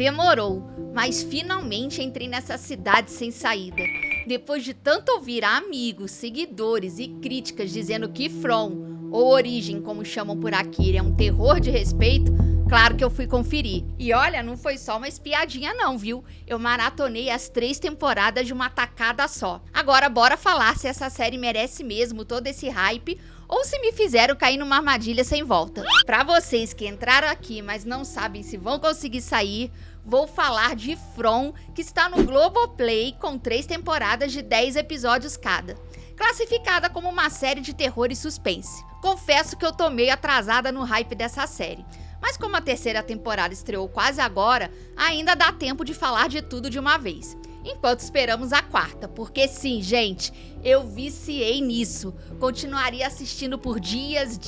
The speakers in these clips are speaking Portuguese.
Demorou, mas finalmente entrei nessa cidade sem saída. Depois de tanto ouvir amigos, seguidores e críticas dizendo que From, ou Origem como chamam por aqui, é um terror de respeito, claro que eu fui conferir. E olha, não foi só uma espiadinha não, viu? Eu maratonei as 3 temporadas de uma tacada só. Agora bora falar se essa série merece mesmo todo esse hype ou se me fizeram cair numa armadilha sem volta. Pra vocês que entraram aqui, mas não sabem se vão conseguir sair, vou falar de From, que está no Globoplay com 3 temporadas de 10 episódios cada. Classificada como uma série de terror e suspense. Confesso que eu tô meio atrasada no hype dessa série. Mas como a 3ª temporada estreou quase agora, ainda dá tempo de falar de tudo de uma vez. Enquanto esperamos a 4ª, porque sim, gente, eu viciei nisso. Continuaria assistindo por dias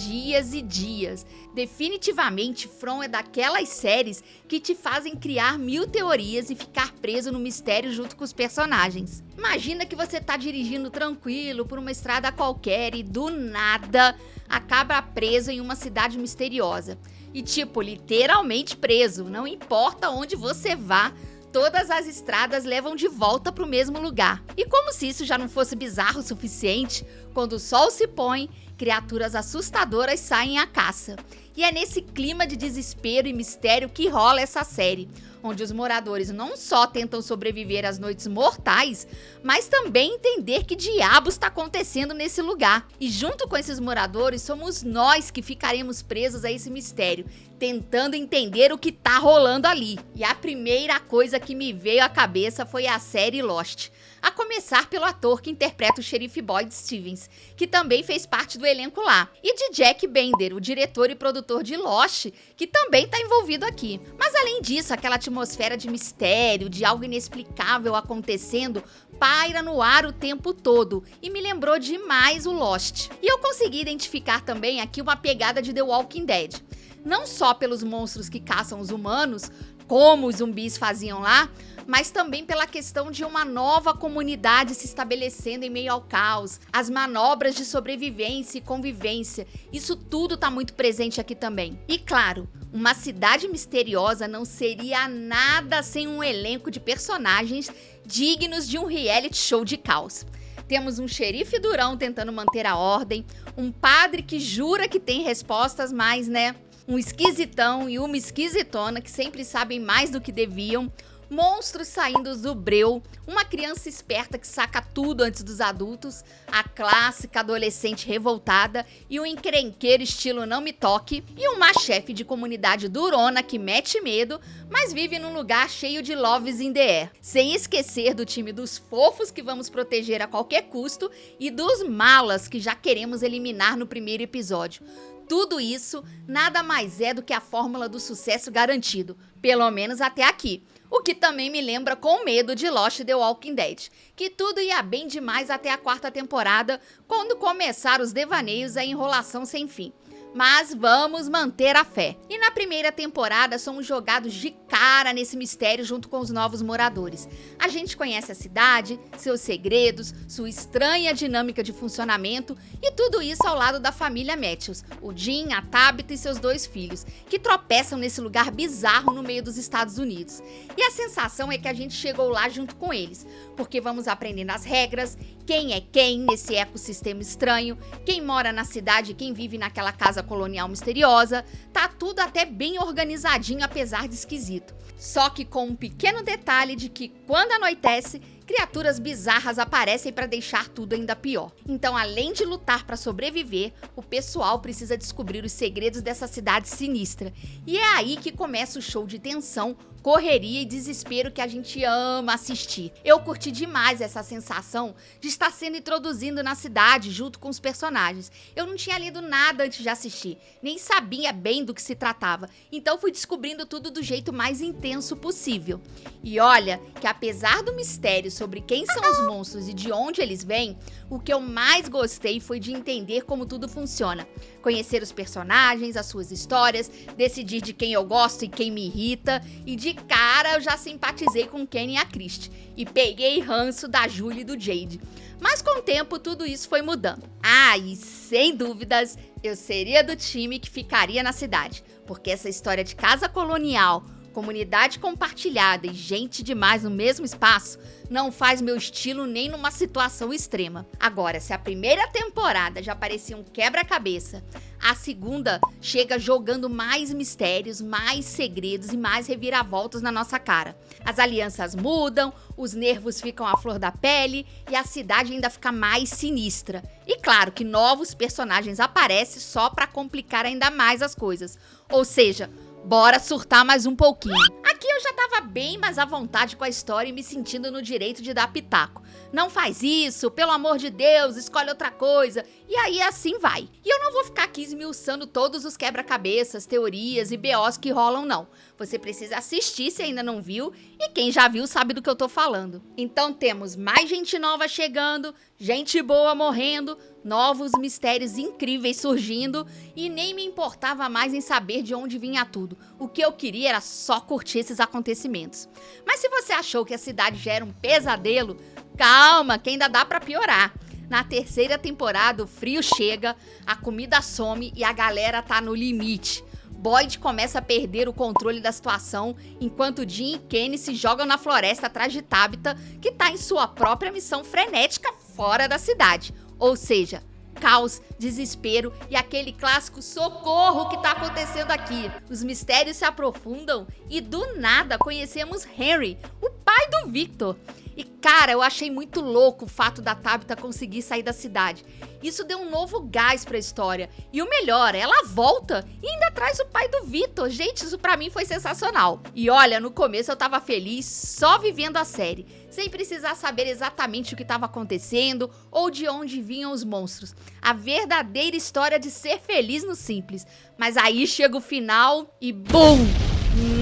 e dias. Definitivamente, From é daquelas séries que te fazem criar 1000 teorias e ficar preso no mistério junto com os personagens. Imagina que você tá dirigindo tranquilo por uma estrada qualquer e do nada acaba preso em uma cidade misteriosa. E tipo, literalmente preso, não importa onde você vá, todas as estradas levam de volta para o mesmo lugar. E como se isso já não fosse bizarro o suficiente, quando o sol se põe, criaturas assustadoras saem à caça. E é nesse clima de desespero e mistério que rola essa série, onde os moradores não só tentam sobreviver às noites mortais, mas também entender que diabos está acontecendo nesse lugar. E junto com esses moradores, somos nós que ficaremos presos a esse mistério, tentando entender o que tá rolando ali. E a primeira coisa que me veio à cabeça foi a série Lost. A começar pelo ator que interpreta o xerife Boyd Stevens, que também fez parte do elenco lá. E de Jack Bender, o diretor e produtor de Lost, que também tá envolvido aqui. Mas além disso, aquela atmosfera de mistério, de algo inexplicável acontecendo, paira no ar o tempo todo e me lembrou demais o Lost. E eu consegui identificar também aqui uma pegada de The Walking Dead. Não só pelos monstros que caçam os humanos, como os zumbis faziam lá, mas também pela questão de uma nova comunidade se estabelecendo em meio ao caos, as manobras de sobrevivência e convivência, isso tudo tá muito presente aqui também. E claro, uma cidade misteriosa não seria nada sem um elenco de personagens dignos de um reality show de caos. Temos um xerife durão tentando manter a ordem, um padre que jura que tem respostas, mas né, um esquisitão e uma esquisitona que sempre sabem mais do que deviam, monstros saindo do breu, uma criança esperta que saca tudo antes dos adultos, a clássica adolescente revoltada e um encrenqueiro estilo não me toque, e uma chefe de comunidade durona que mete medo, mas vive num lugar cheio de loves in the air. Sem esquecer do time dos fofos que vamos proteger a qualquer custo e dos malas que já queremos eliminar no primeiro episódio. Tudo isso nada mais é do que a fórmula do sucesso garantido, pelo menos até aqui. O que também me lembra com medo de Lost e The Walking Dead, que tudo ia bem demais até a 4ª temporada, quando começaram os devaneios e a enrolação sem fim. Mas vamos manter a fé. E na primeira temporada somos jogados de cara nesse mistério junto com os novos moradores. A gente conhece a cidade, seus segredos, sua estranha dinâmica de funcionamento e tudo isso ao lado da família Matthews, o Jim, a Tabitha e seus 2 filhos, que tropeçam nesse lugar bizarro no meio dos Estados Unidos. E a sensação é que a gente chegou lá junto com eles, porque vamos aprendendo as regras, quem é quem nesse ecossistema estranho, quem mora na cidade e quem vive naquela casa colonial misteriosa, tá tudo até bem organizadinho apesar de esquisito. Só que com um pequeno detalhe de que quando anoitece, criaturas bizarras aparecem para deixar tudo ainda pior. Então, além de lutar para sobreviver, o pessoal precisa descobrir os segredos dessa cidade sinistra. E é aí que começa o show de tensão, correria e desespero que a gente ama assistir. Eu curti demais essa sensação de estar sendo introduzido na cidade junto com os personagens. Eu não tinha lido nada antes de assistir, nem sabia bem do que se tratava, então fui descobrindo tudo do jeito mais intenso possível. E olha que apesar do mistério sobre quem são os monstros e de onde eles vêm, o que eu mais gostei foi de entender como tudo funciona. Conhecer os personagens, as suas histórias, decidir de quem eu gosto e quem me irrita, e de cara eu já simpatizei com Kenny e a Christie, e peguei ranço da Julie e do Jade. Mas com o tempo tudo isso foi mudando. Ah, e sem dúvidas, eu seria do time que ficaria na cidade, porque essa história de casa colonial, Comunidade compartilhada e gente demais no mesmo espaço não faz meu estilo nem numa situação extrema. Agora, se a primeira temporada já parecia um quebra-cabeça, a segunda chega jogando mais mistérios, mais segredos e mais reviravoltas na nossa cara. As alianças mudam, os nervos ficam à flor da pele e a cidade ainda fica mais sinistra. E claro que novos personagens aparecem só pra complicar ainda mais as coisas. Ou seja, bora surtar mais um pouquinho. Aqui eu já tava bem mais à vontade com a história e me sentindo no direito de dar pitaco. Não faz isso, pelo amor de Deus, escolhe outra coisa. E aí assim vai. E eu não vou ficar aqui esmiuçando todos os quebra-cabeças, teorias e BOs que rolam não. Você precisa assistir se ainda não viu e quem já viu sabe do que eu tô falando. Então temos mais gente nova chegando, gente boa morrendo, novos mistérios incríveis surgindo e nem me importava mais em saber de onde vinha tudo. O que eu queria era só curtir esses acontecimentos. Mas se você achou que a cidade já era um pesadelo, calma, que ainda dá pra piorar. Na terceira temporada o frio chega, a comida some e a galera tá no limite. Boyd começa a perder o controle da situação, enquanto Jim e Kenny se jogam na floresta atrás de Tabitha, que tá em sua própria missão frenética fora da cidade. Ou seja, caos, desespero e aquele clássico socorro que tá acontecendo aqui. Os mistérios se aprofundam e do nada conhecemos Henry, o pai do Victor. E cara, eu achei muito louco o fato da Tabitha conseguir sair da cidade. Isso deu um novo gás pra história. E o melhor, ela volta e ainda traz o pai do Victor. Gente, isso pra mim foi sensacional. E olha, no começo eu tava feliz só vivendo a série, sem precisar saber exatamente o que estava acontecendo ou de onde vinham os monstros. A verdadeira história de ser feliz no simples. Mas aí chega o final e BUM!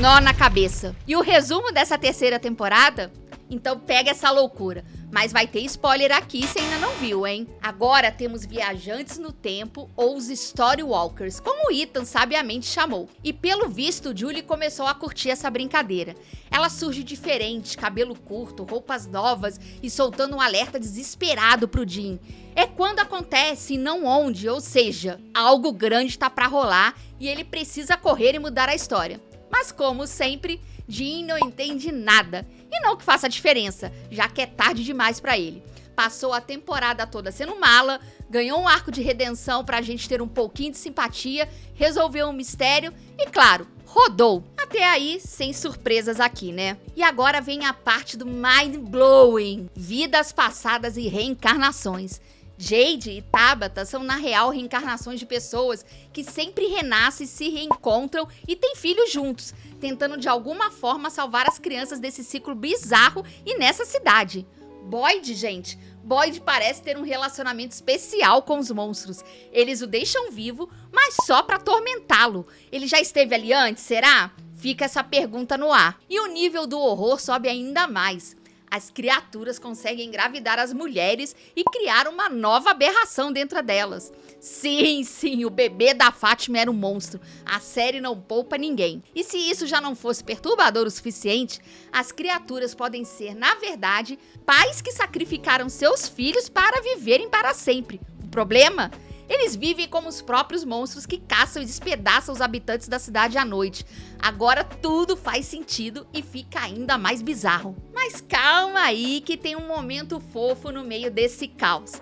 Nó na cabeça. E o resumo dessa terceira temporada? Então pega essa loucura. Mas vai ter spoiler aqui se ainda não viu, hein? Agora temos viajantes no tempo ou os Storywalkers, como o Ethan sabiamente chamou. E pelo visto, Julie começou a curtir essa brincadeira. Ela surge diferente, cabelo curto, roupas novas e soltando um alerta desesperado pro Jim. É quando acontece e não onde, ou seja, algo grande tá pra rolar e ele precisa correr e mudar a história. Mas como sempre, Jim não entende nada. E não que faça diferença, já que é tarde demais pra ele. Passou a temporada toda sendo mala, ganhou um arco de redenção pra gente ter um pouquinho de simpatia, resolveu um mistério e, claro, rodou. Até aí, sem surpresas aqui, né? E agora vem a parte do mind-blowing. Vidas passadas e reencarnações. Jade e Tabitha são na real reencarnações de pessoas que sempre renascem, se reencontram e têm filhos juntos, tentando de alguma forma salvar as crianças desse ciclo bizarro e nessa cidade. Boyd, gente, Boyd parece ter um relacionamento especial com os monstros. Eles o deixam vivo, mas só pra atormentá-lo. Ele já esteve ali antes, será? Fica essa pergunta no ar. E o nível do horror sobe ainda mais. As criaturas conseguem engravidar as mulheres e criar uma nova aberração dentro delas. Sim, o bebê da Fátima era um monstro. A série não poupa ninguém. E se isso já não fosse perturbador o suficiente, as criaturas podem ser, na verdade, pais que sacrificaram seus filhos para viverem para sempre. O problema? Eles vivem como os próprios monstros que caçam e despedaçam os habitantes da cidade à noite. Agora tudo faz sentido e fica ainda mais bizarro. Mas calma aí que tem um momento fofo no meio desse caos.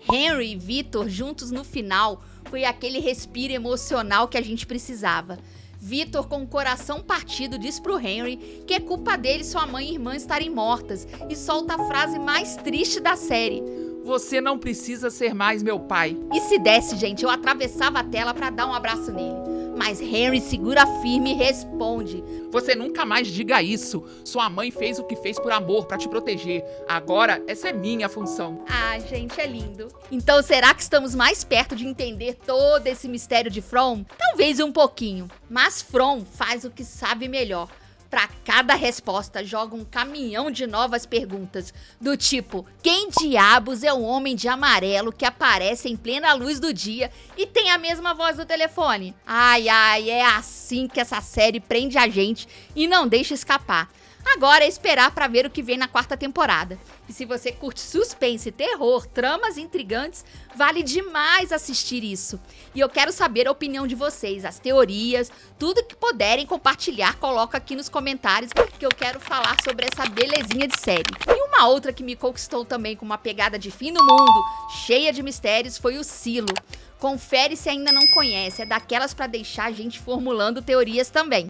Henry e Victor juntos no final foi aquele respiro emocional que a gente precisava. Victor, com o coração partido, diz pro Henry que é culpa dele sua mãe e irmã estarem mortas e solta a frase mais triste da série. Você não precisa ser mais meu pai. E se desse, gente, eu atravessava a tela pra dar um abraço nele. Mas Henry segura firme e responde. Você nunca mais diga isso. Sua mãe fez o que fez por amor, pra te proteger. Agora, essa é minha função. Ah, gente, é lindo. Então, será que estamos mais perto de entender todo esse mistério de From? Talvez um pouquinho. Mas From faz o que sabe melhor. Pra cada resposta, joga um caminhão de novas perguntas, do tipo, quem diabos é o homem de amarelo que aparece em plena luz do dia e tem a mesma voz do telefone? Ai, é assim que essa série prende a gente e não deixa escapar. Agora é esperar pra ver o que vem na quarta temporada. E se você curte suspense, terror, tramas intrigantes, vale demais assistir isso. E eu quero saber a opinião de vocês, as teorias, tudo que puderem compartilhar, coloca aqui nos comentários. comentários que eu quero falar sobre essa belezinha de série. E uma outra que me conquistou também com uma pegada de fim do mundo, cheia de mistérios, foi o Silo. Confere se ainda não conhece, é daquelas pra deixar a gente formulando teorias também.